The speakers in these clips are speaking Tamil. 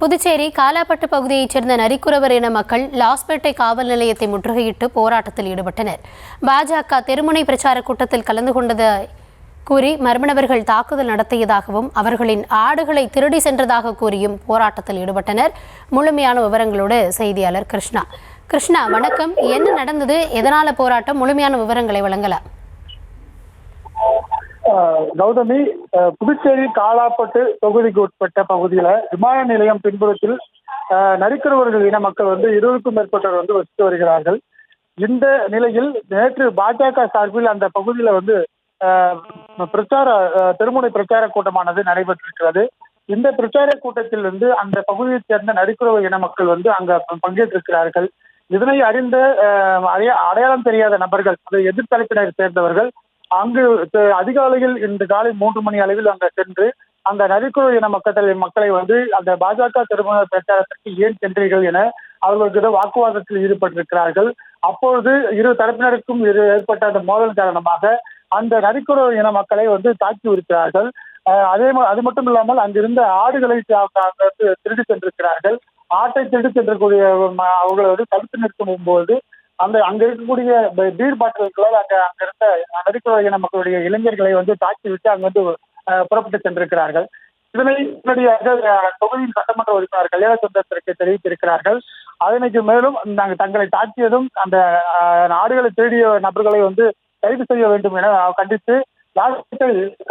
புதுச்சேரி காலாப்பட்டு பகுதியைச் சேர்ந்த நரிக்குறவர் இன மக்கள் லாஸ்பேட்டை காவல் நிலையத்தை முற்றுகையிட்டு போராட்டத்தில் ஈடுபட்டனர். பாஜக தெருமுனை பிரச்சார கூட்டத்தில் கலந்து கொண்டதை கூறி மர்ம நபர்கள் தாக்குதல் நடத்தியதாகவும் அவர்களின் ஆடுகளை திருடி சென்றதாக கூறியும் போராட்டத்தில் ஈடுபட்டனர். முழுமையான விவரங்களோடு செய்தியாளர் கிருஷ்ணா, வணக்கம். என்ன நடந்தது? எதனால போராட்டம்? முழுமையான விவரங்களை வழங்கலாம். கௌதமி, புதுச்சேரி காலாப்பட்டு தொகுதிக்கு உட்பட்ட பகுதியில விமான நிலையம் பின்புறத்தில் நரிக்குறவர்கள் இன மக்கள் 20க்கும் மேற்பட்டவர் வசித்து வருகிறார்கள். இந்த நிலையில் நேற்று பாஜக சார்பில் அந்த பகுதியில தெருமுனை பிரச்சார கூட்டமானது நடைபெற்றிருக்கிறது. இந்த பிரச்சார கூட்டத்தில் அந்த பகுதியைச் சேர்ந்த நரிக்குறவர் இன மக்கள் அங்க பங்கேற்றிருக்கிறார்கள். இதனை அறிந்த அடையாளம் தெரியாத நபர்கள், எதிர்த்தரப்பினர் சேர்ந்தவர்கள் அங்கு அதிகாலையில் இன்று காலை 3 மணி அளவில் அங்க சென்று அந்த நரிக்குறவர் இன மக்களை அந்த பாஜக தெருமுனை பிரச்சாரத்திற்கு ஏன் சென்றீர்கள் என அவர்களுக்கு வாக்குவாதத்தில் ஈடுபட்டிருக்கிறார்கள். அப்பொழுது இரு தரப்பினருக்கும் ஏற்பட்ட அந்த மோதல் காரணமாக அந்த நரிக்குறவர் இன மக்களை தாக்கி இருக்கிறார்கள். அது மட்டும் இல்லாமல் அங்கிருந்த ஆடுகளை திருடி சென்றிருக்கிறார்கள். ஆட்டை திருடி சென்றக்கூடிய அவர்களை தடுத்து நிறுத்தும் போது அங்க இருக்கக்கூடிய பீர் பாட்டில்களால் அங்க இருந்த நரிக்குறவர் இன மக்களுடைய இளைஞர்களை தாக்கிவிட்டு அங்கிருந்து புறப்பட்டு சென்றிருக்கிறார்கள். இதனை உடனடியாக தொகுதியின் சட்டமன்ற உறுப்பினர் கல்யாண சுந்தரத்திற்கு தெரிவித்திருக்கிறார்கள். அதனைக்கு மேலும் தங்களை தாக்கியதும் அந்த ஆடுகளை திருடிய நபர்களை கைது செய்ய வேண்டும் என கண்டித்து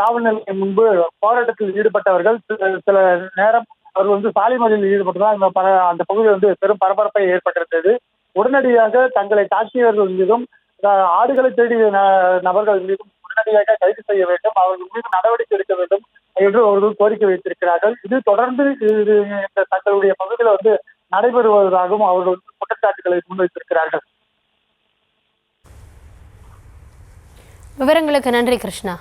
காவல் நிலையம் முன்பு போராட்டத்தில் ஈடுபட்டவர்கள் சில நேரம் அவர் சாலை மறியலில் ஈடுபட்டதால் அந்த பகுதியில் பெரும் பரபரப்பை ஏற்பட்டிருந்தது. உடனடியாக தங்களை தாக்கியவர்கள் மீதும் ஆடுகளை தேடிய நபர்கள் மீதும் உடனடியாக கைது செய்ய வேண்டும், அவர்கள் மீது நடவடிக்கை எடுக்க வேண்டும் என்று அவர்கள் கோரிக்கை வைத்திருக்கிறார்கள். இது தொடர்ந்து தங்களுடைய பகுதியில் நடைபெறுவதாகவும் அவர்கள் குற்றச்சாட்டுகளை முன்வைத்திருக்கிறார்கள். விவரங்களுக்கு நன்றி கிருஷ்ணா.